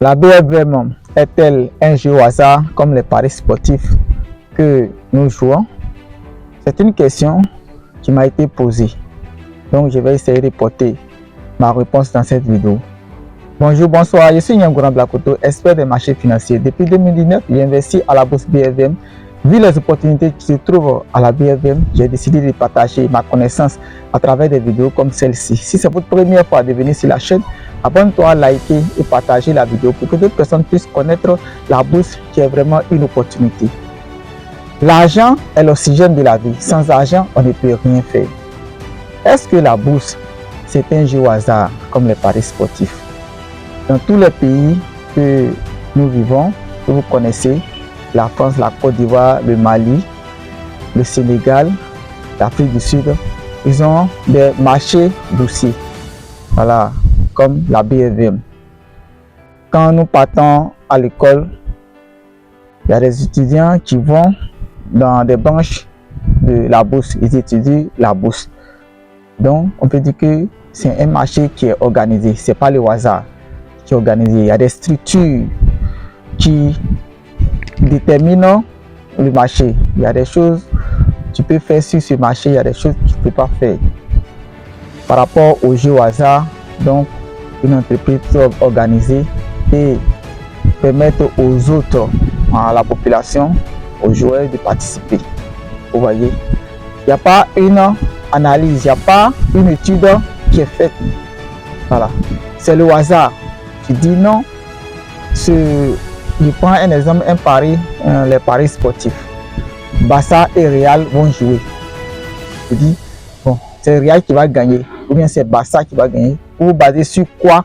La BFM est-elle un jeu au hasard comme les paris sportifs que nous jouons? C'est une question qui m'a été posée. Donc je vais essayer de porter ma réponse dans cette vidéo. Bonjour, bonsoir, je suis Nyangoran Blakoto, expert des marchés financiers. Depuis 2019, j'ai investi à la bourse BFM. Vu les opportunités qui se trouvent à la BFM, j'ai décidé de partager ma connaissance à travers des vidéos comme celle-ci. Si c'est votre première fois de venir sur la chaîne, abonne-toi, liker et partager la vidéo pour que d'autres personnes puissent connaître la bourse qui est vraiment une opportunité. L'argent est l'oxygène de la vie. Sans argent, on ne peut rien faire. Est-ce que la bourse, c'est un jeu au hasard comme les paris sportifs? Dans tous les pays que nous vivons, que vous connaissez, la France, la Côte d'Ivoire, le Mali, le Sénégal, l'Afrique du Sud, ils ont des marchés boursiers, voilà, comme la BFM. Quand nous partons à l'école, il y a des étudiants qui vont dans des branches de la bourse, ils étudient la bourse. Donc, on peut dire que c'est un marché qui est organisé, ce n'est pas le hasard qui est organisé. Il y a des structures qui déterminent le marché. Il y a des choses que tu peux faire sur ce marché, il y a des choses que tu ne peux pas faire. Par rapport au jeu au hasard, donc une entreprise peut organiser et permettre aux autres, à la population, aux joueurs de participer. Vous voyez, il n'y a pas une analyse, il n'y a pas une étude qui est faite. Voilà, c'est le hasard. Tu dis non, je prends un exemple, un pari, les paris sportifs. Barça et Real vont jouer. Je dis, bon, c'est Real qui va gagner, ou bien c'est Barça qui va gagner. Vous basez sur quoi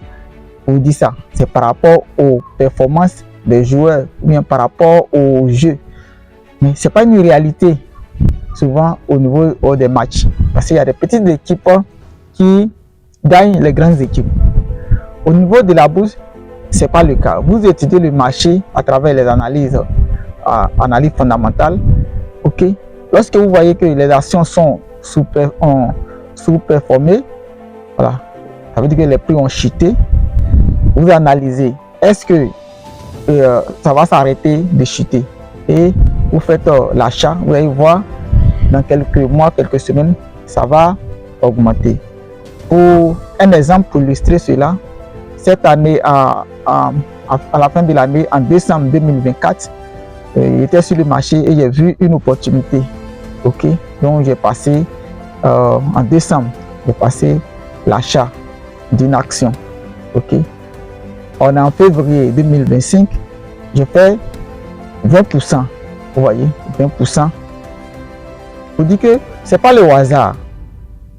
vous dites ça? C'est par rapport aux performances des joueurs, ou bien par rapport au jeu. Mais ce n'est pas une réalité, souvent au niveau des matchs. Parce qu'il y a des petites équipes qui gagnent les grandes équipes. Au niveau de la bourse, ce n'est pas le cas. Vous étudiez le marché à travers les analyses fondamentales. Ok. Lorsque vous voyez que les actions sont sous-performées, voilà, ça veut dire que les prix ont chuté. Vous analysez, est-ce que ça va s'arrêter de chuter? Et vous faites l'achat, vous allez voir, dans quelques mois, quelques semaines, ça va augmenter. Pour un exemple, pour illustrer cela, cette année, à la fin de l'année, en décembre 2024, j'étais sur le marché et j'ai vu une opportunité. Ok, donc j'ai passé en décembre, j'ai passé l'achat d'une action. Ok, on est en février 2025, j'ai fait 20%. Vous voyez, 20%. Vous dites que c'est pas le hasard.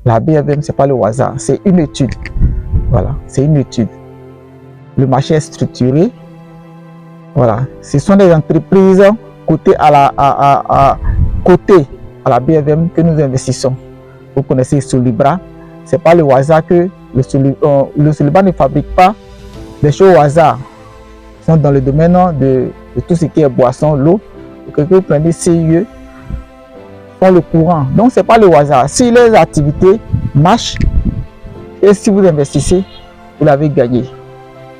La BFM, c'est pas le hasard, c'est une étude. Voilà, c'est une étude. Le marché est structuré. Voilà, ce sont des entreprises cotées à la BFM que nous investissons. Vous connaissez Solibra. Ce n'est pas le hasard que le Solibra ne fabrique pas des choses au hasard. Ils sont dans le domaine de tout ce qui est boisson, l'eau. Que vous prenez CIE, font le courant. Donc, ce n'est pas le hasard. Si les activités marchent et si vous investissez, vous l'avez gagné.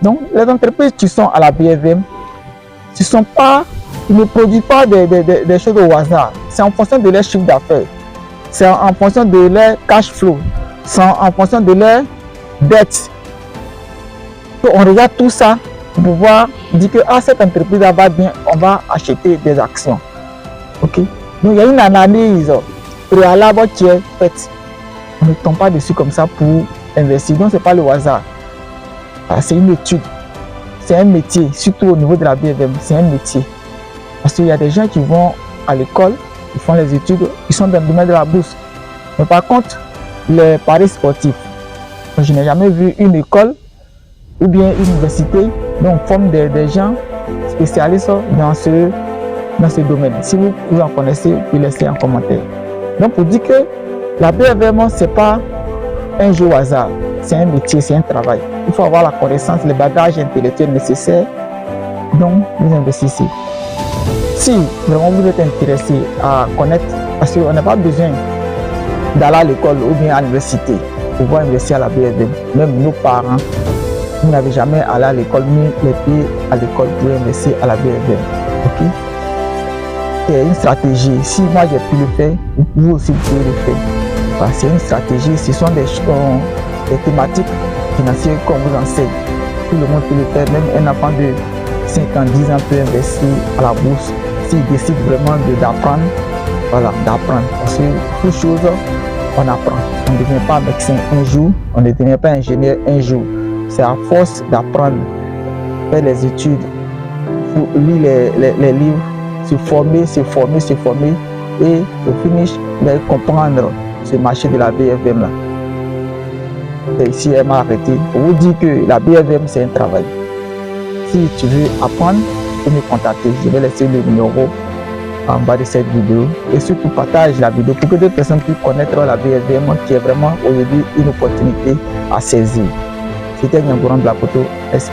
Donc, les entreprises qui sont à la BFM, ils ne produisent pas des choses au hasard. C'est en fonction de leur chiffre d'affaires. C'est en fonction de leur cash flow. C'est en fonction de leur dette. Donc, on regarde tout ça pour pouvoir dire que cette entreprise va bien, on va acheter des actions. Ok? Donc, il y a une analyse préalable qui est faite. On ne tombe pas dessus comme ça pour investir. Donc, ce n'est pas le hasard. C'est une étude, c'est un métier, surtout au niveau de la BFM, c'est un métier. Parce qu'il y a des gens qui vont à l'école, ils font les études, ils sont dans le domaine de la bourse. Mais par contre, les paris sportifs, je n'ai jamais vu une école ou bien une université dont on forme des gens spécialistes dans ce domaine. Si vous en connaissez, vous pouvez laisser en commentaire. Donc pour dire que la BFM, ce n'est pas un jeu au hasard, c'est un métier, c'est un travail. Il faut avoir la connaissance, le bagage intellectuel nécessaire, donc vous investissez. Si vraiment vous êtes intéressé à connaître, parce qu'on n'a pas besoin d'aller à l'école ou bien à l'université pour pouvoir investir à la BFM, même nos parents, vous n'avez jamais allé à l'école, mis les pieds à l'école pour investir à la BFM. Ok? C'est une stratégie. Si moi j'ai pu le faire, vous aussi vous pouvez le faire. C'est une stratégie. Ce sont des thématiques financières qu'on vous enseigne. Tout le monde peut le faire. Même un enfant de 5 ans, 10 ans peut investir à la bourse s'il décide vraiment d'apprendre. Voilà, d'apprendre. Parce que toute chose, on apprend. On ne devient pas médecin un jour, on ne devient pas ingénieur un jour. C'est à force d'apprendre, faire les études, lire les livres, se former et au finish, comprendre ce marché de la BFM là. Et ici, elle m'a arrêté. Pour vous dire que la BFM, c'est un travail. Si tu veux apprendre, tu peux me contacter. Je vais laisser le numéro en bas de cette vidéo. Et surtout, partage la vidéo pour que d'autres personnes puissent connaître la BFM qui est vraiment aujourd'hui une opportunité à saisir. C'était Nyangouran de la photo.